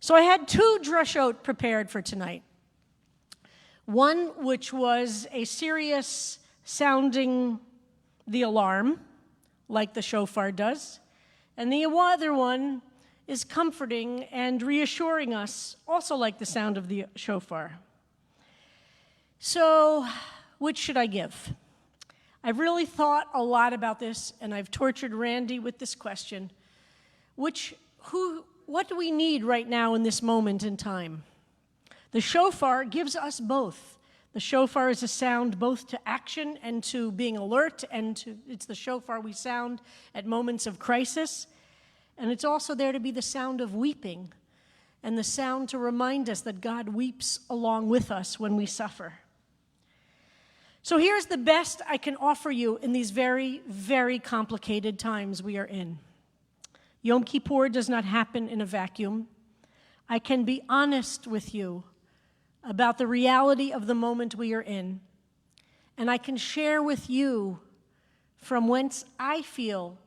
So I had two drashot prepared for tonight. One which was a serious sounding the alarm, like the shofar does, and the other one is comforting and reassuring us, also like the sound of the shofar. So, which should I give? I've really thought a lot about this, and I've tortured Randy with this question. What do we need right now in this moment in time? The shofar gives us both. The shofar is a sound both to action and to being alert, and it's the shofar we sound at moments of crisis. And it's also there to be the sound of weeping and the sound to remind us that God weeps along with us when we suffer. So here's the best I can offer you in these very, very complicated times we are in. Yom Kippur does not happen in a vacuum. I can be honest with you about the reality of the moment we are in, and I can share with you from whence I feel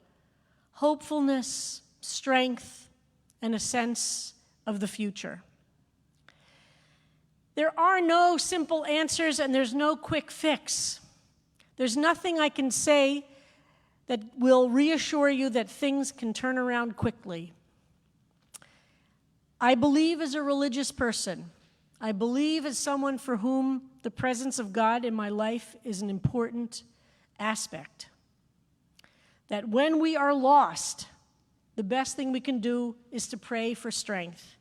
hopefulness, strength, and a sense of the future. There are no simple answers and there's no quick fix. There's nothing I can say that will reassure you that things can turn around quickly. I believe as a religious person, I believe as someone for whom the presence of God in my life is an important aspect, that when we are lost, the best thing we can do is to pray for strength.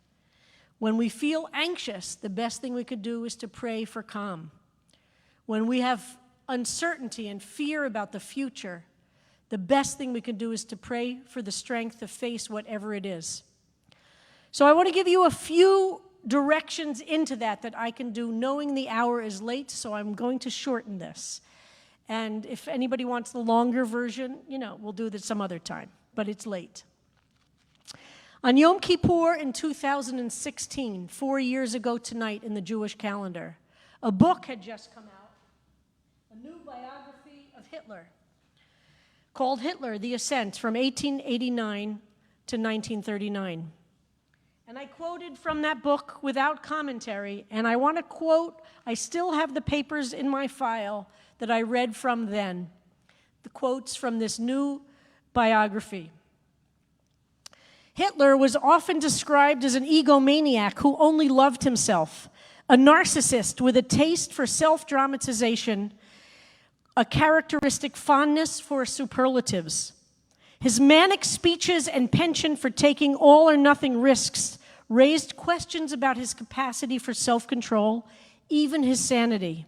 When we feel anxious, the best thing we could do is to pray for calm. When we have uncertainty and fear about the future, the best thing we can do is to pray for the strength to face whatever it is. So I want to give you a few directions into that I can do, knowing the hour is late, so I'm going to shorten this. And if anybody wants the longer version, we'll do this some other time, but it's late. On Yom Kippur in 2016, 4 years ago tonight in the Jewish calendar, a book had just come out, a new biography of Hitler, called Hitler, The Ascent, from 1889 to 1939. And I quoted from that book without commentary, and I want to quote, I still have the papers in my file that I read from then, the quotes from this new biography. Hitler was often described as an egomaniac who only loved himself, a narcissist with a taste for self-dramatization, a characteristic fondness for superlatives. His manic speeches and penchant for taking all or nothing risks raised questions about his capacity for self-control, even his sanity.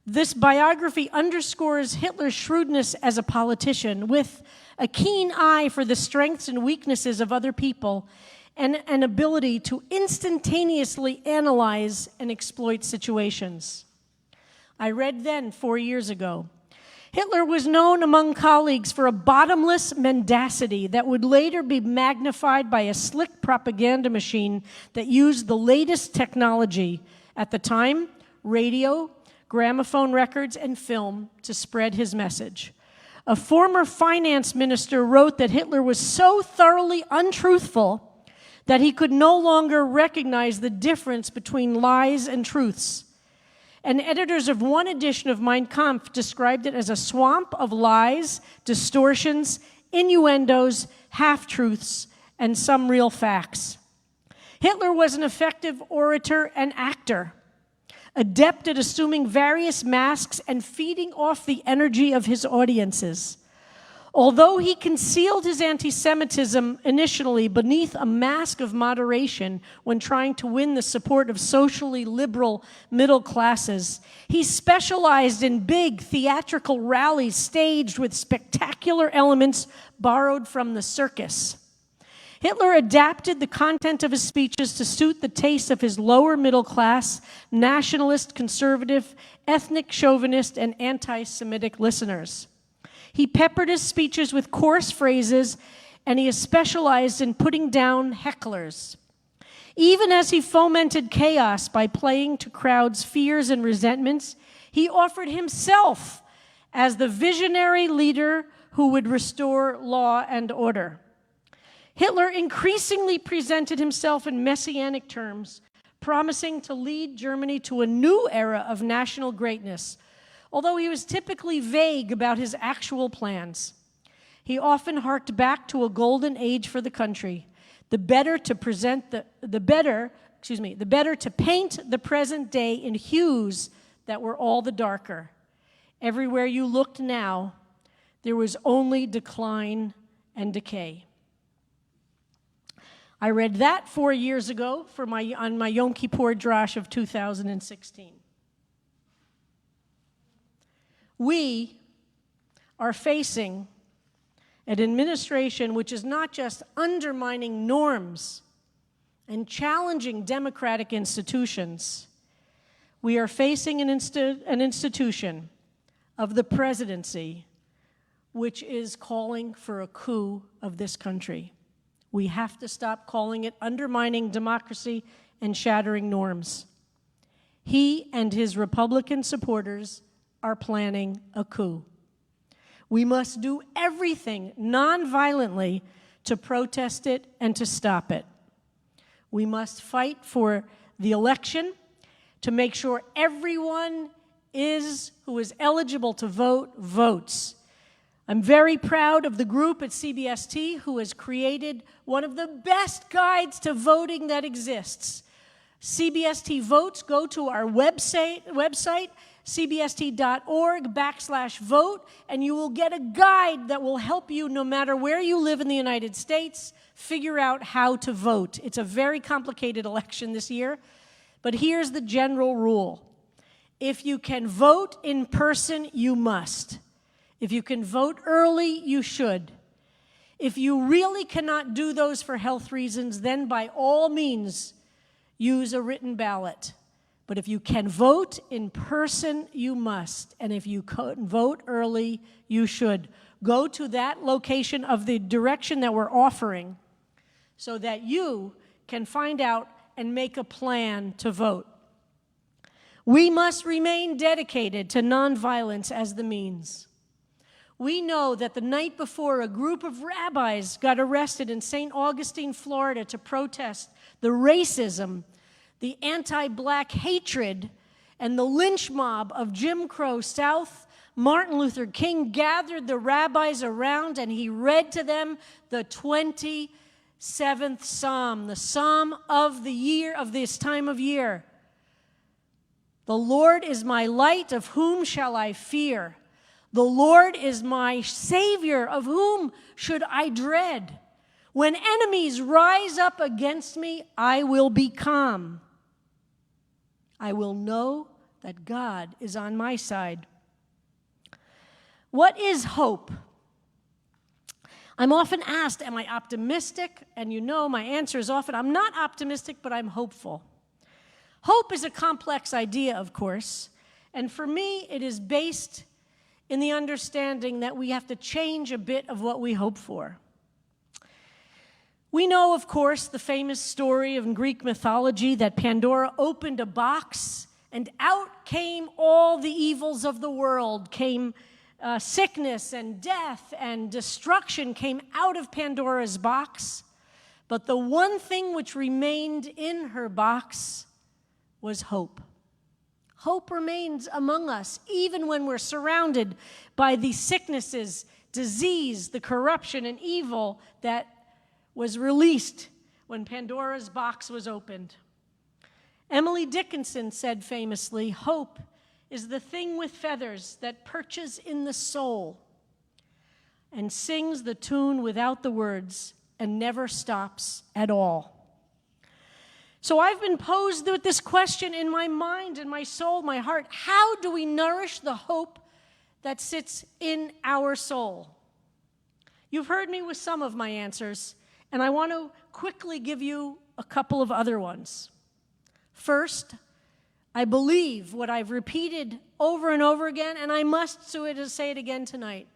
This biography underscores Hitler's shrewdness as a politician, with a keen eye for the strengths and weaknesses of other people, and an ability to instantaneously analyze and exploit situations. I read then, 4 years ago, Hitler was known among colleagues for a bottomless mendacity that would later be magnified by a slick propaganda machine that used the latest technology at the time, radio, gramophone records, and film to spread his message. A former finance minister wrote that Hitler was so thoroughly untruthful that he could no longer recognize the difference between lies and truths. And editors of one edition of Mein Kampf described it as a swamp of lies, distortions, innuendos, half-truths, and some real facts. Hitler was an effective orator and actor, adept at assuming various masks and feeding off the energy of his audiences. Although he concealed his anti-Semitism initially beneath a mask of moderation when trying to win the support of socially liberal middle classes, he specialized in big theatrical rallies staged with spectacular elements borrowed from the circus. Hitler adapted the content of his speeches to suit the tastes of his lower middle class, nationalist, conservative, ethnic chauvinist, and anti-Semitic listeners. He peppered his speeches with coarse phrases, and he specialized in putting down hecklers. Even as he fomented chaos by playing to crowds' fears and resentments, he offered himself as the visionary leader who would restore law and order. Hitler increasingly presented himself in messianic terms, promising to lead Germany to a new era of national greatness, although he was typically vague about his actual plans. He often harked back to a golden age for the country, the better to paint the present day in hues that were all the darker. Everywhere you looked now, there was only decline and decay. I read that 4 years ago on my Yom Kippur Drash of 2016. We are facing an administration which is not just undermining norms and challenging democratic institutions. We are facing an institution of the presidency which is calling for a coup of this country. We have to stop calling it undermining democracy and shattering norms. He and his Republican supporters are planning a coup. We must do everything non-violently to protest it and to stop it. We must fight for the election to make sure everyone who is eligible to vote votes. I'm very proud of the group at CBST who has created one of the best guides to voting that exists. CBST Votes, go to our website cbst.org/vote, and you will get a guide that will help you, no matter where you live in the United States, figure out how to vote. It's a very complicated election this year, but here's the general rule. If you can vote in person, you must. If you can vote early, you should. If you really cannot do those for health reasons, then by all means, use a written ballot. But if you can vote in person, you must. And if you can vote early, you should. Go to that location of the direction that we're offering so that you can find out and make a plan to vote. We must remain dedicated to nonviolence as the means. We know that the night before, a group of rabbis got arrested in St. Augustine, Florida, to protest the racism, the anti-black hatred, and the lynch mob of Jim Crow South. Martin Luther King gathered the rabbis around and he read to them the 27th Psalm, the Psalm of the year, of this time of year. The Lord is my light, of whom shall I fear? The Lord is my Savior, of whom should I dread? When enemies rise up against me, I will be calm. I will know that God is on my side. What is hope? I'm often asked, am I optimistic? And you know my answer is often, I'm not optimistic, but I'm hopeful. Hope is a complex idea, of course, and for me, it is based in the understanding that we have to change a bit of what we hope for. We know, of course, the famous story of Greek mythology that Pandora opened a box and out came all the evils of the world, came sickness and death and destruction came out of Pandora's box. But the one thing which remained in her box was hope. Hope remains among us, even when we're surrounded by the sicknesses, disease, the corruption, and evil that was released when Pandora's box was opened. Emily Dickinson said famously, hope is the thing with feathers that perches in the soul and sings the tune without the words and never stops at all. So I've been posed with this question in my mind, in my soul, my heart. How do we nourish the hope that sits in our soul? You've heard me with some of my answers, and I want to quickly give you a couple of other ones. First, I believe what I've repeated over and over again, and I must say it again tonight.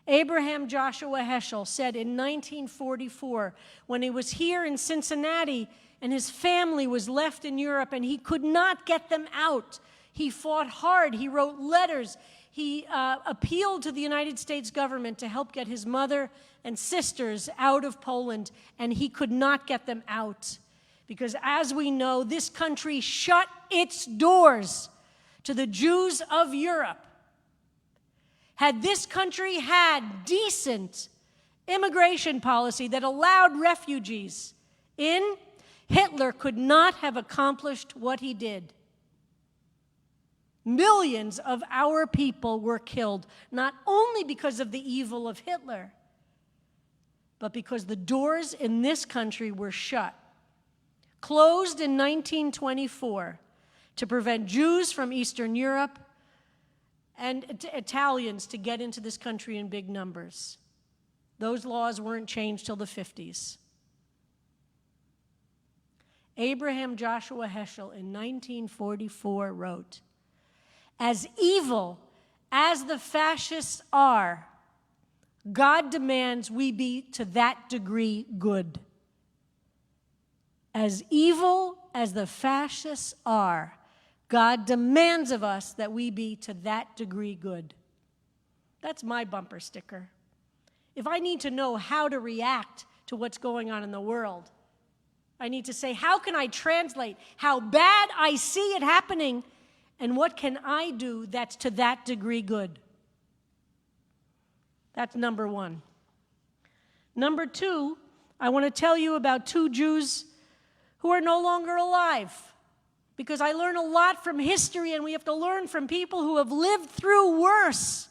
Abraham Joshua Heschel said in 1944, when he was here in Cincinnati, and his family was left in Europe, and he could not get them out. He fought hard. He wrote letters. He appealed to the United States government to help get his mother and sisters out of Poland, and he could not get them out. Because as we know, this country shut its doors to the Jews of Europe. Had this country had decent immigration policy that allowed refugees in, Hitler could not have accomplished what he did. Millions of our people were killed, not only because of the evil of Hitler, but because the doors in this country were shut, closed in 1924 to prevent Jews from Eastern Europe and Italians to get into this country in big numbers. Those laws weren't changed till the 50s. Abraham Joshua Heschel in 1944 wrote, "As evil as the fascists are, God demands we be to that degree good." As evil as the fascists are, God demands of us that we be to that degree good. That's my bumper sticker. If I need to know how to react to what's going on in the world, I need to say, how can I translate how bad I see it happening, and what can I do that's to that degree good? That's number one. Number two, I want to tell you about two Jews who are no longer alive, because I learn a lot from history, and we have to learn from people who have lived through worse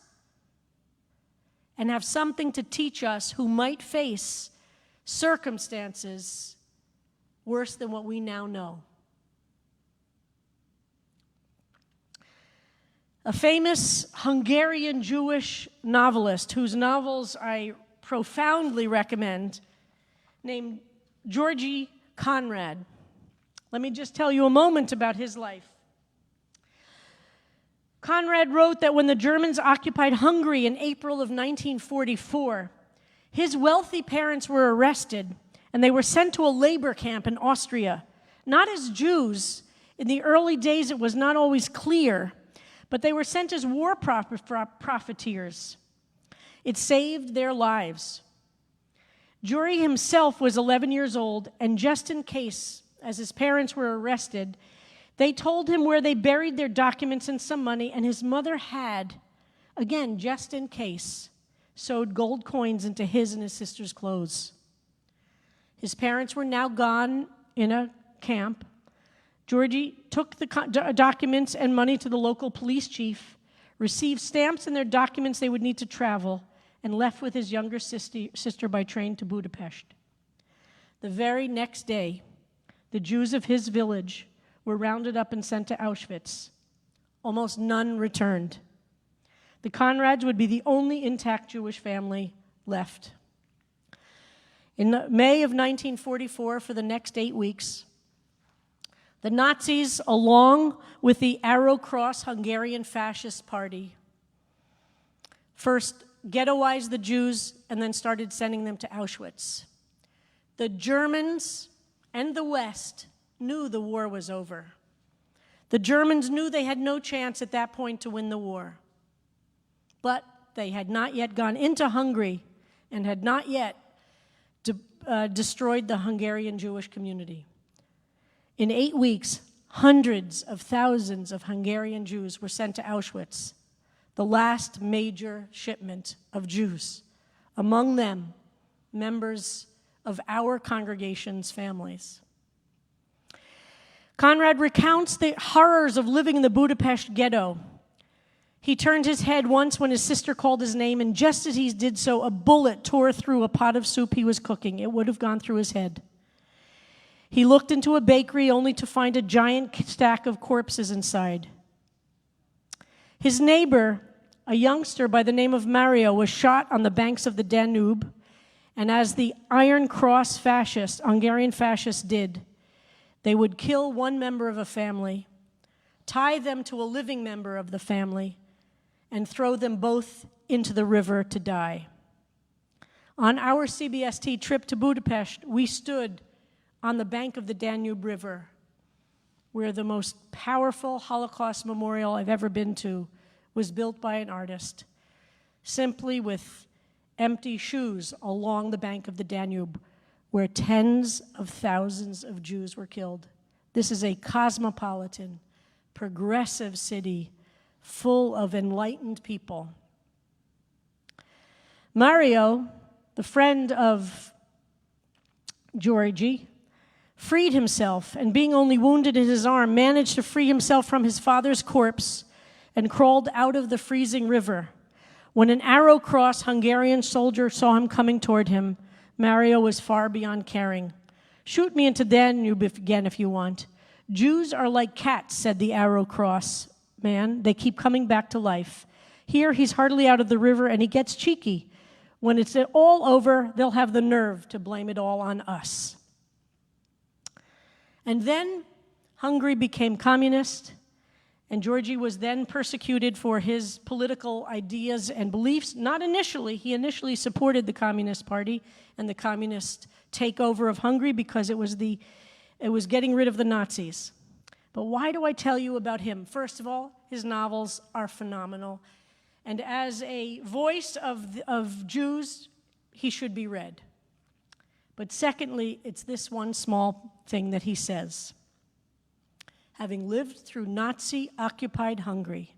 and have something to teach us who might face circumstances worse than what we now know. A famous Hungarian Jewish novelist whose novels I profoundly recommend, named Georgi Conrad. Let me just tell you a moment about his life. Conrad wrote that when the Germans occupied Hungary in April of 1944, his wealthy parents were arrested and they were sent to a labor camp in Austria. Not as Jews. In the early days, it was not always clear, but they were sent as war profiteers. It saved their lives. Juri himself was 11 years old, and just in case, as his parents were arrested, they told him where they buried their documents and some money, and his mother had, again, just in case, sewed gold coins into his and his sister's clothes. His parents were now gone in a camp. Georgie took the documents and money to the local police chief, received stamps and their documents they would need to travel, and left with his younger sister by train to Budapest. The very next day, the Jews of his village were rounded up and sent to Auschwitz. Almost none returned. The Conrads would be the only intact Jewish family left. In May of 1944, for the next 8 weeks, the Nazis, along with the Arrow Cross Hungarian Fascist Party, first ghettoized the Jews and then started sending them to Auschwitz. The Germans and the West knew the war was over. The Germans knew they had no chance at that point to win the war. But they had not yet gone into Hungary and had not yet destroyed the Hungarian Jewish community. In 8 weeks, hundreds of thousands of Hungarian Jews were sent to Auschwitz, the last major shipment of Jews, among them members of our congregation's families. Conrad recounts the horrors of living in the Budapest ghetto. He turned his head once when his sister called his name, and just as he did so, a bullet tore through a pot of soup he was cooking. It would have gone through his head. He looked into a bakery only to find a giant stack of corpses inside. His neighbor, a youngster by the name of Mario, was shot on the banks of the Danube, and as the Iron Cross fascists, Hungarian fascists did, they would kill one member of a family, tie them to a living member of the family, and throw them both into the river to die. On our CBST trip to Budapest, we stood on the bank of the Danube River, where the most powerful Holocaust memorial I've ever been to was built by an artist, simply with empty shoes along the bank of the Danube, where tens of thousands of Jews were killed. This is a cosmopolitan, progressive city full of enlightened people. Mario, the friend of Georgie, freed himself, and being only wounded in his arm, managed to free himself from his father's corpse and crawled out of the freezing river. When an arrow-crossed Hungarian soldier saw him coming toward him, Mario was far beyond caring. "Shoot me into Danube again if you want. Jews are like cats," said the arrow-cross man. "They keep coming back to life. Here he's hardly out of the river and he gets cheeky. When it's all over, they'll have the nerve to blame it all on us." And then Hungary became communist, and Georgie was then persecuted for his political ideas and beliefs. Not initially. He initially supported the Communist Party and the communist takeover of Hungary because it was getting rid of the Nazis. But why do I tell you about him? First of all, his novels are phenomenal. And as a voice of Jews, he should be read. But secondly, it's this one small thing that he says. Having lived through Nazi-occupied Hungary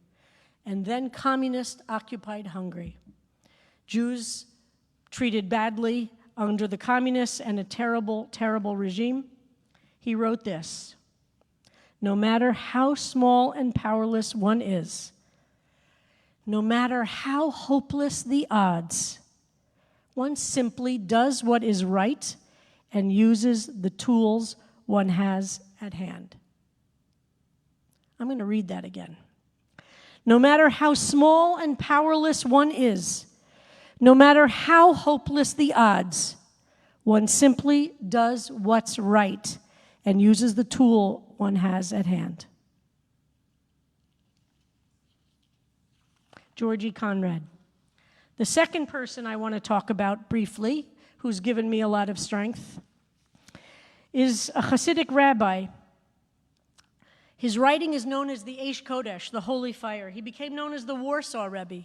and then communist-occupied Hungary, Jews treated badly under the communists and a terrible, terrible regime, he wrote this: "No matter how small and powerless one is, no matter how hopeless the odds, one simply does what is right and uses the tools one has at hand." I'm going to read that again. No matter how small and powerless one is, no matter how hopeless the odds, one simply does what's right and uses the tool one has at hand. Georgie Conrad. The second person I want to talk about briefly, who's given me a lot of strength, is a Hasidic rabbi. His writing is known as the Eish Kodesh, the Holy Fire. He became known as the Warsaw Rabbi.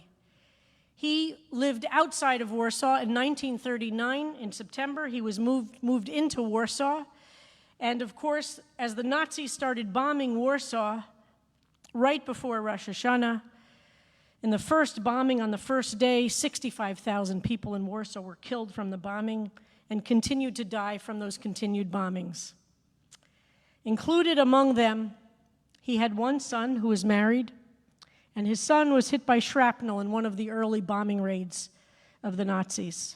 He lived outside of Warsaw in 1939. In September, he was moved into Warsaw. And of course, as the Nazis started bombing Warsaw right before Rosh Hashanah, in the first bombing on the first day, 65,000 people in Warsaw were killed from the bombing and continued to die from those continued bombings. Included among them, he had one son who was married, and his son was hit by shrapnel in one of the early bombing raids of the Nazis.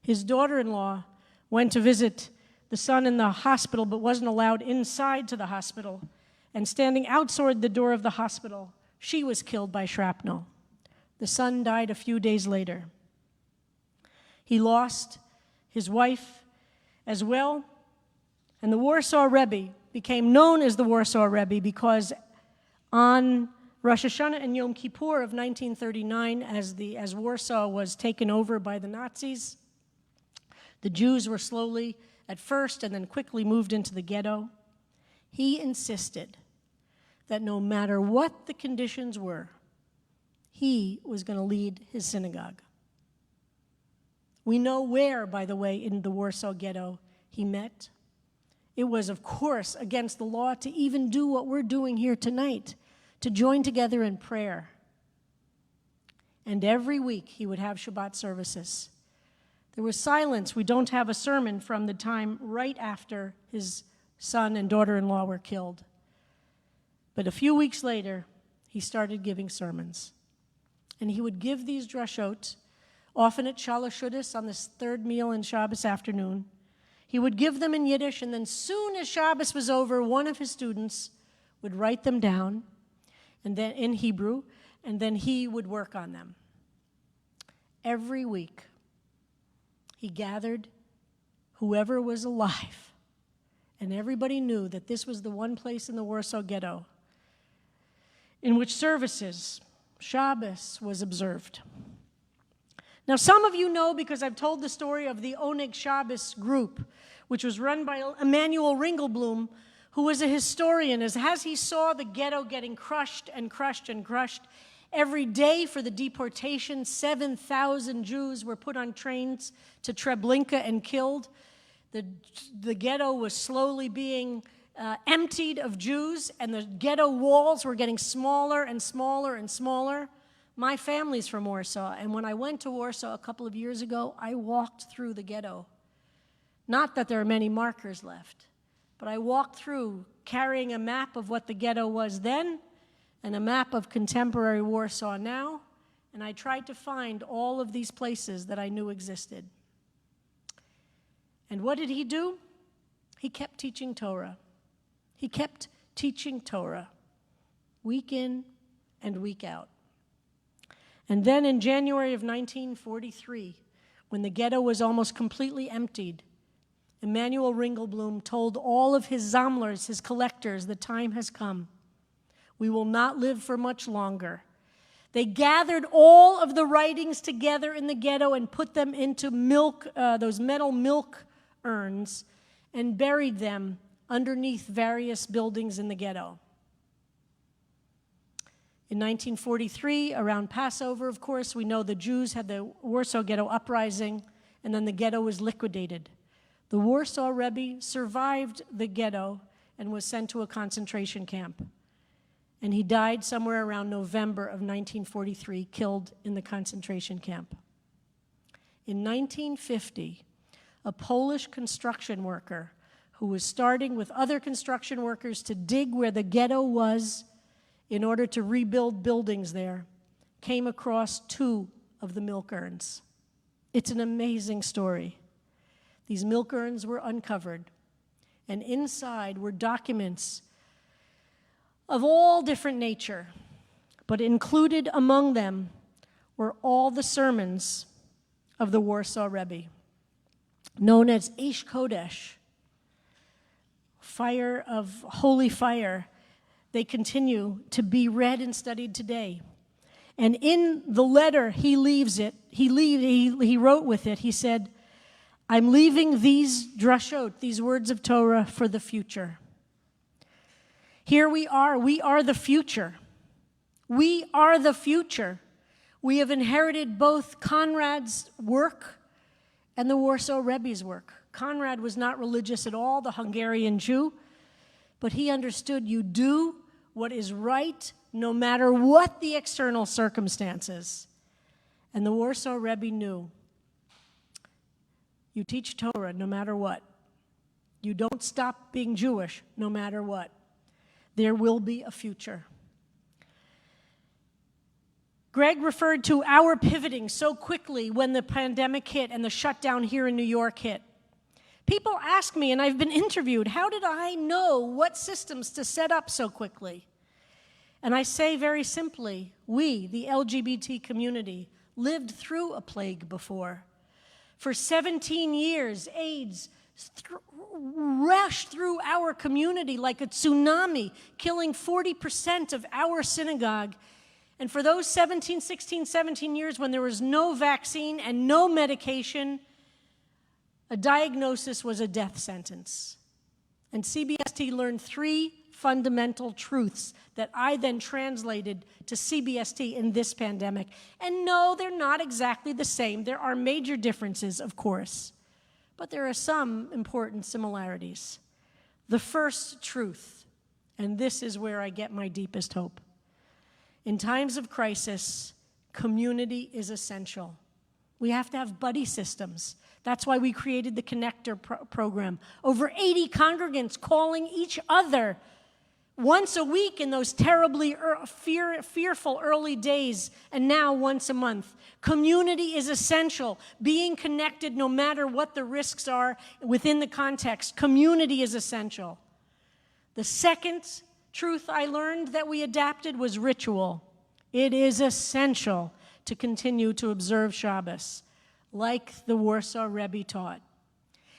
His daughter-in-law went to visit the son in the hospital but wasn't allowed inside to the hospital, and standing outside the door of the hospital, she was killed by shrapnel. The son died a few days later. He lost his wife as well, and the Warsaw Rebbe became known as the Warsaw Rebbe because on Rosh Hashanah and Yom Kippur of 1939, as Warsaw was taken over by the Nazis, the Jews were slowly, at first and then quickly moved into the ghetto. He insisted that no matter what the conditions were, he was going to lead his synagogue. We know where, by the way, in the Warsaw Ghetto he met. It was, of course, against the law to even do what we're doing here tonight, to join together in prayer. And every week he would have Shabbat services. There was silence. We don't have a sermon from the time right after his son and daughter-in-law were killed. But a few weeks later, he started giving sermons. And he would give these drashot, often at Shalosh Shudas on this third meal in Shabbos afternoon. He would give them in Yiddish, and then soon as Shabbos was over, one of his students would write them down, and then in Hebrew, and then he would work on them. Every week, he gathered whoever was alive, and everybody knew that this was the one place in the Warsaw Ghetto in which services, Shabbos, was observed. Now, some of you know, because I've told the story of the Oneg Shabbos group, which was run by Emanuel Ringelblum, who was a historian, as he saw the ghetto getting crushed and crushed and crushed, Every day for the deportation, 7,000 Jews were put on trains to Treblinka and killed. The ghetto was slowly being emptied of Jews, and the ghetto walls were getting smaller and smaller and smaller. My family's from Warsaw, and when I went to Warsaw a couple of years ago, I walked through the ghetto. Not that there are many markers left, but I walked through carrying a map of what the ghetto was then and a map of contemporary Warsaw now, and I tried to find all of these places that I knew existed. And what did he do? He kept teaching Torah. He kept teaching Torah, week in and week out. And then in January of 1943, when the ghetto was almost completely emptied, Emanuel Ringelblum told all of his Sammlers, his collectors, the time has come. We will not live for much longer. They gathered all of the writings together in the ghetto and put them into those metal milk urns, and buried them underneath various buildings in the ghetto. In 1943, around Passover, of course, we know the Jews had the Warsaw Ghetto Uprising, and then the ghetto was liquidated. The Warsaw Rebbe survived the ghetto and was sent to a concentration camp. And he died somewhere around November of 1943, killed in the concentration camp. In 1950, a Polish construction worker who was starting with other construction workers to dig where the ghetto was in order to rebuild buildings there, came across 2 of the milk urns. It's an amazing story. These milk urns were uncovered, and inside were documents of all different nature, but included among them were all the sermons of the Warsaw Rebbe, known as Eish Kodesh, fire of holy fire. They continue to be read and studied today. And in the letter he wrote with it, he said, I'm leaving these drashot, these words of Torah, for the future. Here we are the future. We are the future. We have inherited both Conrad's work and the Warsaw Rebbe's work. Conrad was not religious at all, the Hungarian Jew, but he understood you do what is right no matter what the external circumstances. And the Warsaw Rebbe knew you teach Torah no matter what. You don't stop being Jewish no matter what. There will be a future. Greg referred to our pivoting so quickly when the pandemic hit and the shutdown here in New York hit. People ask me, and I've been interviewed, how did I know what systems to set up so quickly? And I say very simply, we, the LGBT community, lived through a plague before. For 17 years, AIDS rushed through our community like a tsunami, killing 40% of our synagogue. And for those 17 years when there was no vaccine and no medication, a diagnosis was a death sentence. And CBST learned 3 fundamental truths that I then translated to CBST in this pandemic. And no, they're not exactly the same. There are major differences, of course. But there are some important similarities. The first truth, and this is where I get my deepest hope. In times of crisis, community is essential. We have to have buddy systems. That's why we created the Connector program. Over 80 congregants calling each other once a week in those terribly fearful early days, and now once a month. Community is essential. Being connected no matter what the risks are within the context. Community is essential. The second truth I learned that we adapted was ritual. It is essential to continue to observe Shabbos, like the Warsaw Rebbe taught.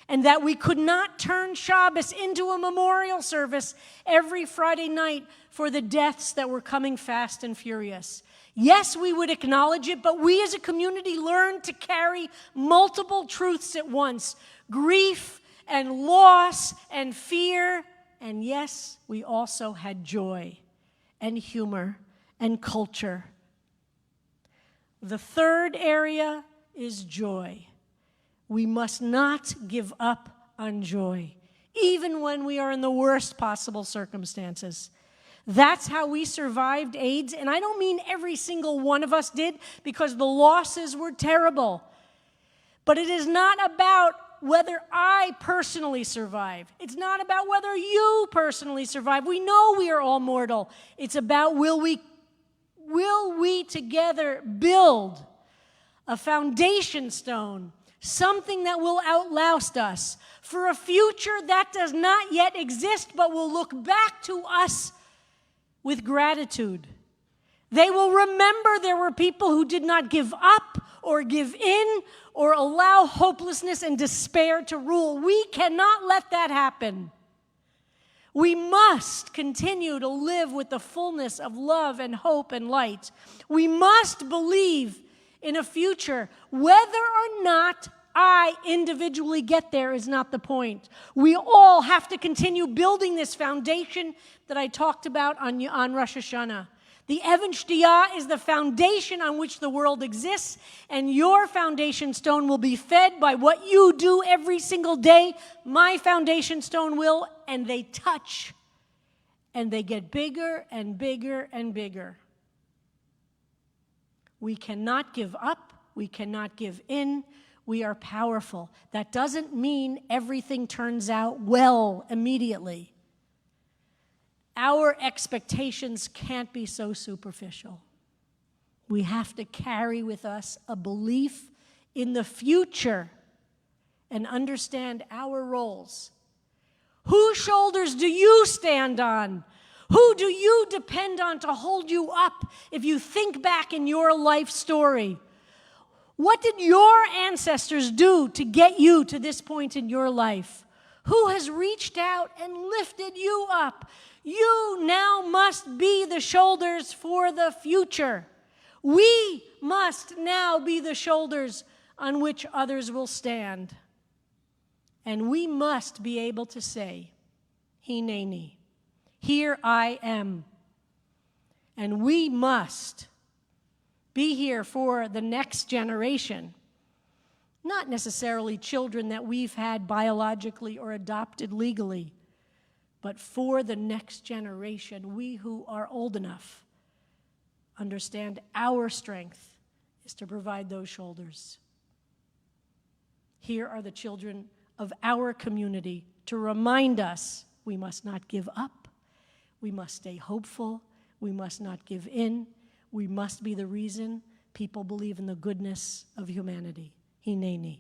And that we could not turn Shabbos into a memorial service every Friday night for the deaths that were coming fast and furious. Yes, we would acknowledge it, but we as a community learned to carry multiple truths at once. Grief and loss and fear. And yes, we also had joy and humor and culture The third area is joy. We must not give up on joy, even when we are in the worst possible circumstances. That's how we survived AIDS, and I don't mean every single one of us did, because the losses were terrible. But it is not about whether I personally survive. It's not about whether you personally survive. We know we are all mortal. It's about will we together build a foundation stone, something that will outlast us, for a future that does not yet exist but will look back to us with gratitude. They will remember there were people who did not give up or give in or allow hopelessness and despair to rule. We cannot let that happen. We must continue to live with the fullness of love and hope and light. We must believe in a future. Whether or not I individually get there is not the point. We all have to continue building this foundation that I talked about on Rosh Hashanah. The Even Shtiyah is the foundation on which the world exists, and your foundation stone will be fed by what you do every single day. My foundation stone will, and they touch, and they get bigger and bigger and bigger. We cannot give up. We cannot give in. We are powerful. That doesn't mean everything turns out well immediately. Our expectations can't be so superficial. We have to carry with us a belief in the future and understand our roles. Whose shoulders do you stand on? Who do you depend on to hold you up if you think back in your life story? What did your ancestors do to get you to this point in your life? Who has reached out and lifted you up? You now must be the shoulders for the future. We must now be the shoulders on which others will stand. And we must be able to say, Hineni, here I am. And we must be here for the next generation. Not necessarily children that we've had biologically or adopted legally, but for the next generation. We who are old enough understand our strength is to provide those shoulders. Here are the children of our community to remind us we must not give up, we must stay hopeful, we must not give in, we must be the reason people believe in the goodness of humanity. Hineni.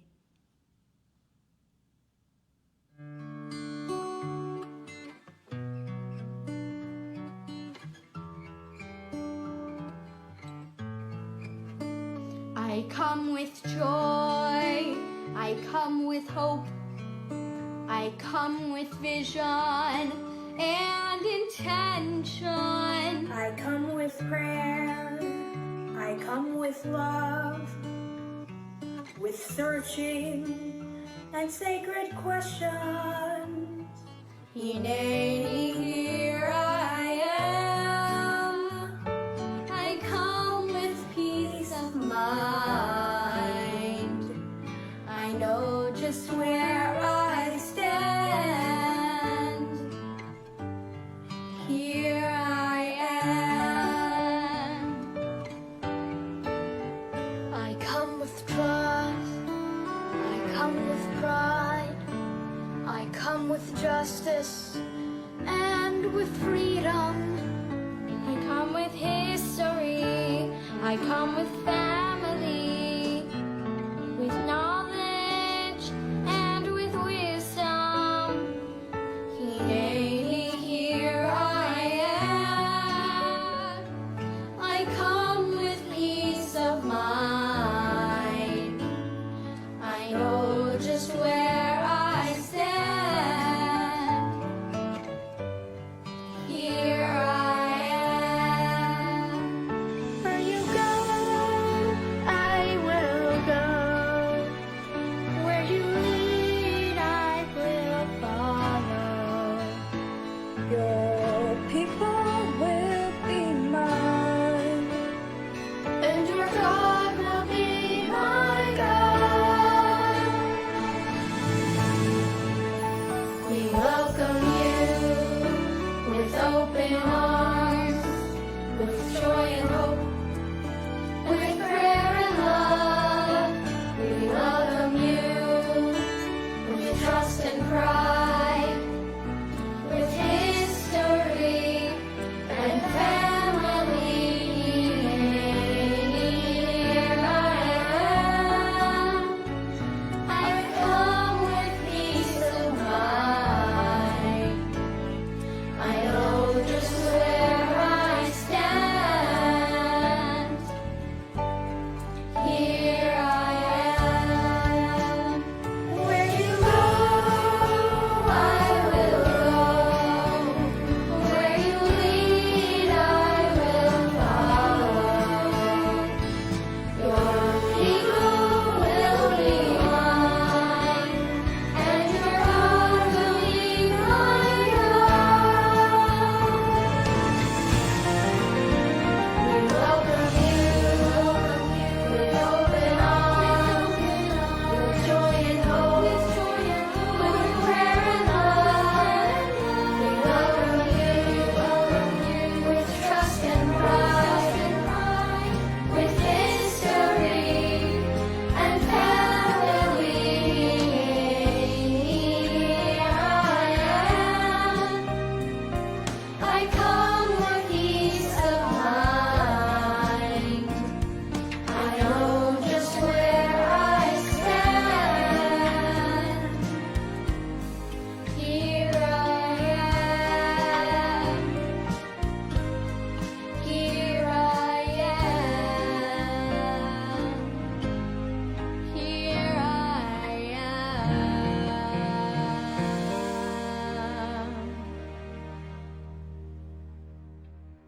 I come with joy, I come with hope, I come with vision and intention. I come with prayer, I come with love, with searching and sacred questions. Hineni, here I am. I come with peace of mind. I know just where I stand. Here I am. I come with trust. I come with pride. I come with justice and with freedom. I come with history. I come with family.